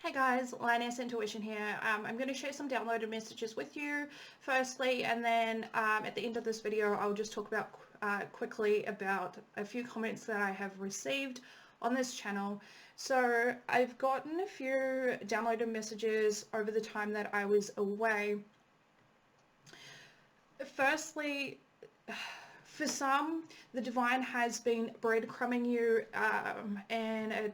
Hey guys, Lioness Intuition here. I'm going to share some downloaded messages with you firstly, and then at the end of this video I'll just talk about quickly about a few comments that I have received on this channel. So I've gotten a few downloaded messages over the time that I was away. Firstly, for some, the divine has been breadcrumbing you in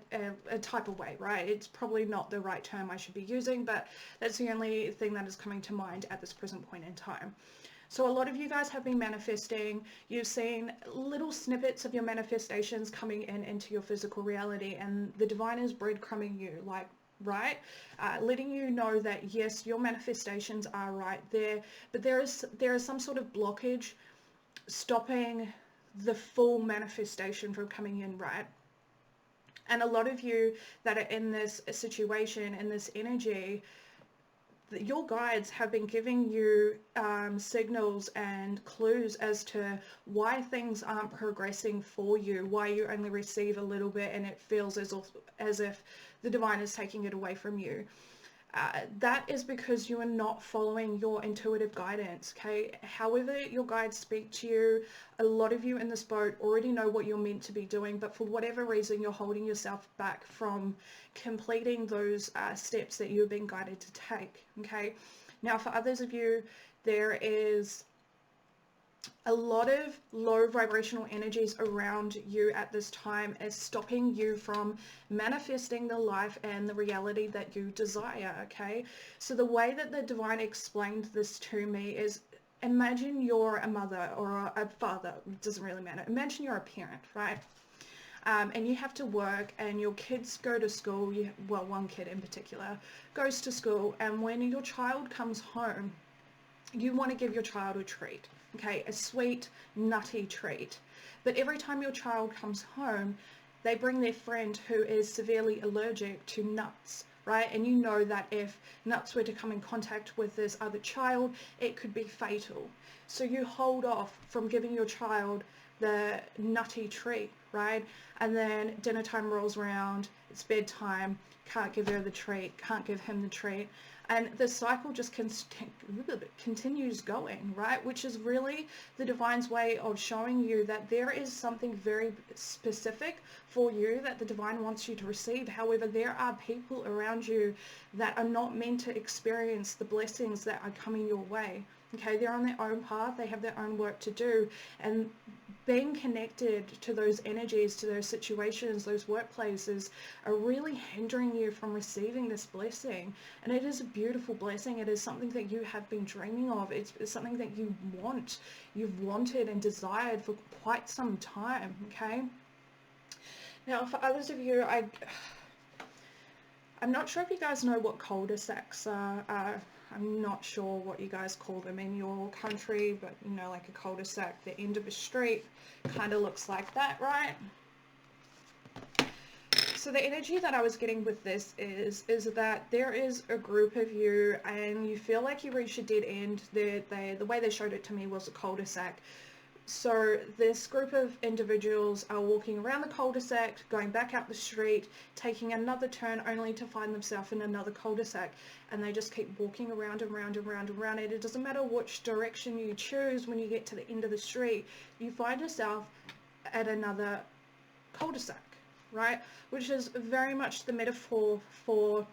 a type of way, right? It's probably not the right term I should be using, but that's the only thing that is coming to mind at this present point in time. So a lot of you guys have been manifesting. You've seen little snippets of your manifestations coming into your physical reality, and the divine is breadcrumbing you, like, right? Letting you know that yes, your manifestations are right there, but there is some sort of blockage stopping the full manifestation from coming in, right? And a lot of you that are in this situation, in this energy, your guides have been giving you signals and clues as to why things aren't progressing for you, why you only receive a little bit and it feels as if the divine is taking it away from you. That is because you are not following your intuitive guidance, okay? However your guides speak to you, a lot of you in this boat already know what you're meant to be doing, but for whatever reason you're holding yourself back from completing those steps that you've been guided to take, okay? Now for others of you, there is a lot of low vibrational energies around you at this time is stopping you from manifesting the life and the reality that you desire, okay? So the way that the divine explained this to me is, imagine you're a mother or a father, it doesn't really matter. Imagine you're a parent, right? And you have to work and your kids go to school, well, one kid in particular goes to school, and when your child comes home, you want to give your child a treat, okay, a sweet, nutty treat. But every time your child comes home, they bring their friend who is severely allergic to nuts, right? And you know that if nuts were to come in contact with this other child, it could be fatal. So you hold off from giving your child the nutty treat, right? And then dinner time rolls around, it's bedtime, can't give her the treat, can't give him the treat. And the cycle just continues going, right? Which is really the divine's way of showing you that there is something very specific for you that the divine wants you to receive. However, there are people around you that are not meant to experience the blessings that are coming your way. Okay, they're on their own path, they have their own work to do, and being connected to those energies, to those situations, those workplaces are really hindering you from receiving this blessing. And it is a beautiful blessing. It is something that you have been dreaming of. It's something that you've wanted and desired for quite some time, okay? Now, for others of you, I'm not sure if you guys know what cul-de-sacs are. I'm not sure what you guys call them in your country, but you know, like a cul-de-sac, the end of a street kind of looks like that, right? So the energy that I was getting with this is that there is a group of you and you feel like you reached a dead end. The way they showed it to me was a cul-de-sac. So this group of individuals are walking around the cul-de-sac, going back out the street, taking another turn only to find themselves in another cul-de-sac, and they just keep walking around and round and round and round, and it doesn't matter which direction you choose. When you get to the end of the street, you find yourself at another cul-de-sac, right? Which is very much the metaphor for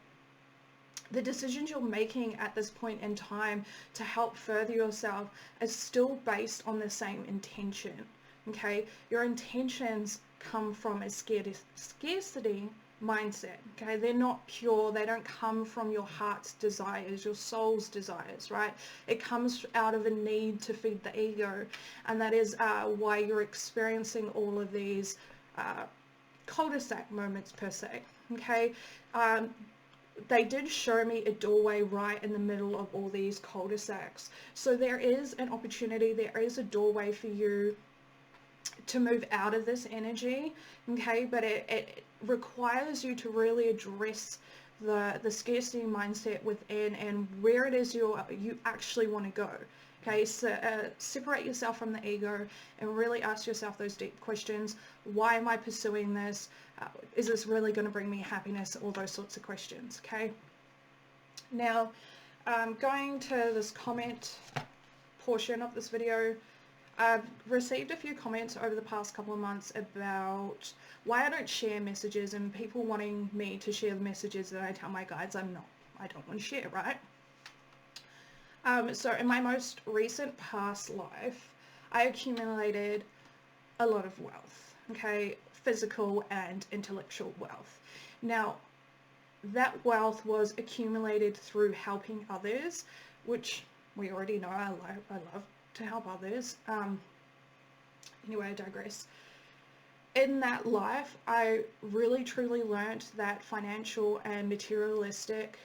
the decisions you're making at this point in time to help further yourself is still based on the same intention, okay? Your intentions come from a scarcity mindset, okay? They're not pure. They don't come from your heart's desires, your soul's desires, right? It comes out of a need to feed the ego, and that is why you're experiencing all of these cul-de-sac moments per se, okay? They did show me a doorway right in the middle of all these cul-de-sacs. So there is an opportunity, there is a doorway for you to move out of this energy, okay? But it requires you to really address the scarcity mindset within and where it is you actually want to go. Okay, so separate yourself from the ego and really ask yourself those deep questions. Why am I pursuing this? Is this really going to bring me happiness? All those sorts of questions, okay? Now, going to this comment portion of this video, I've received a few comments over the past couple of months about why I don't share messages, and people wanting me to share the messages that I tell my guides I don't want to share, right? So in my most recent past life, I accumulated a lot of wealth, okay, physical and intellectual wealth. Now, that wealth was accumulated through helping others, which we already know I love to help others. Anyway, I digress. In that life, I really truly learnt that financial and materialistic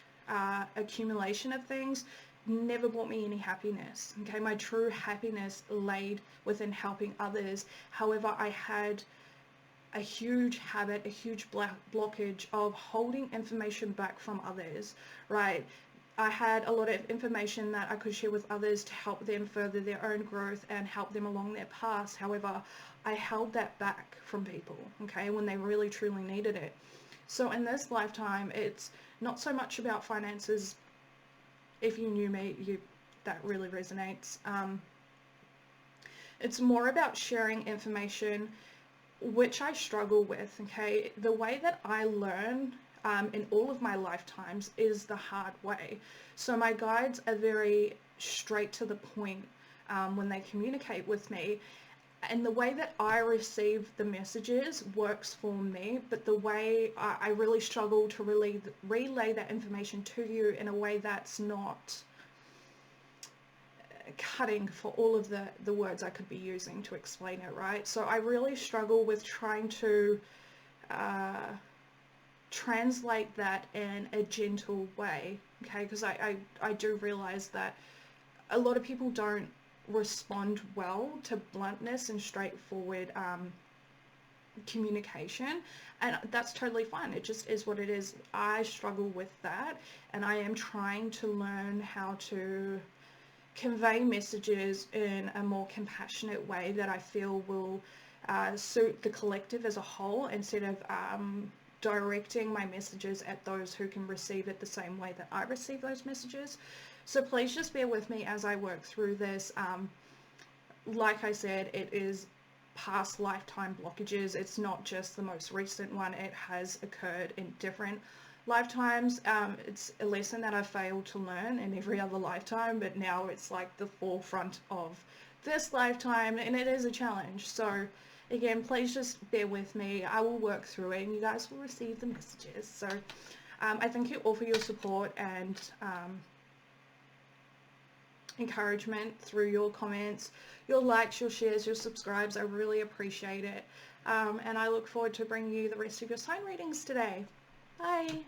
accumulation of things never brought me any happiness. Okay, my true happiness laid within helping others. However, I had a huge habit, a huge blockage of holding information back from others, right? I had a lot of information that I could share with others to help them further their own growth and help them along their paths. However, I held that back from people, okay, when they really truly needed it. So in this lifetime, it's not so much about finances. If you knew me, that really resonates. It's more about sharing information, which I struggle with, okay? The way that I learn in all of my lifetimes is the hard way. So my guides are very straight to the point when they communicate with me, and the way that I receive the messages works for me, but the way I really struggle to relay that information to you in a way that's not cutting for all of the words I could be using to explain it, right? So I really struggle with trying to translate that in a gentle way, okay? Because I do realize that a lot of people don't respond well to bluntness and straightforward communication, and that's totally fine. It just is what it is. I struggle with that, and I am trying to learn how to convey messages in a more compassionate way that I feel will suit the collective as a whole, instead of directing my messages at those who can receive it the same way that I receive those messages. So please just bear with me as I work through this. Like I said, it is past lifetime blockages. It's not just the most recent one. It has occurred in different lifetimes. It's a lesson that I failed to learn in every other lifetime, but now it's like the forefront of this lifetime, and it is a challenge. So again, please just bear with me. I will work through it and you guys will receive the messages. So I thank you all for your support and encouragement through your comments, your likes, your shares, your subscribes. I really appreciate it. And I look forward to bringing you the rest of your sign readings today. Bye.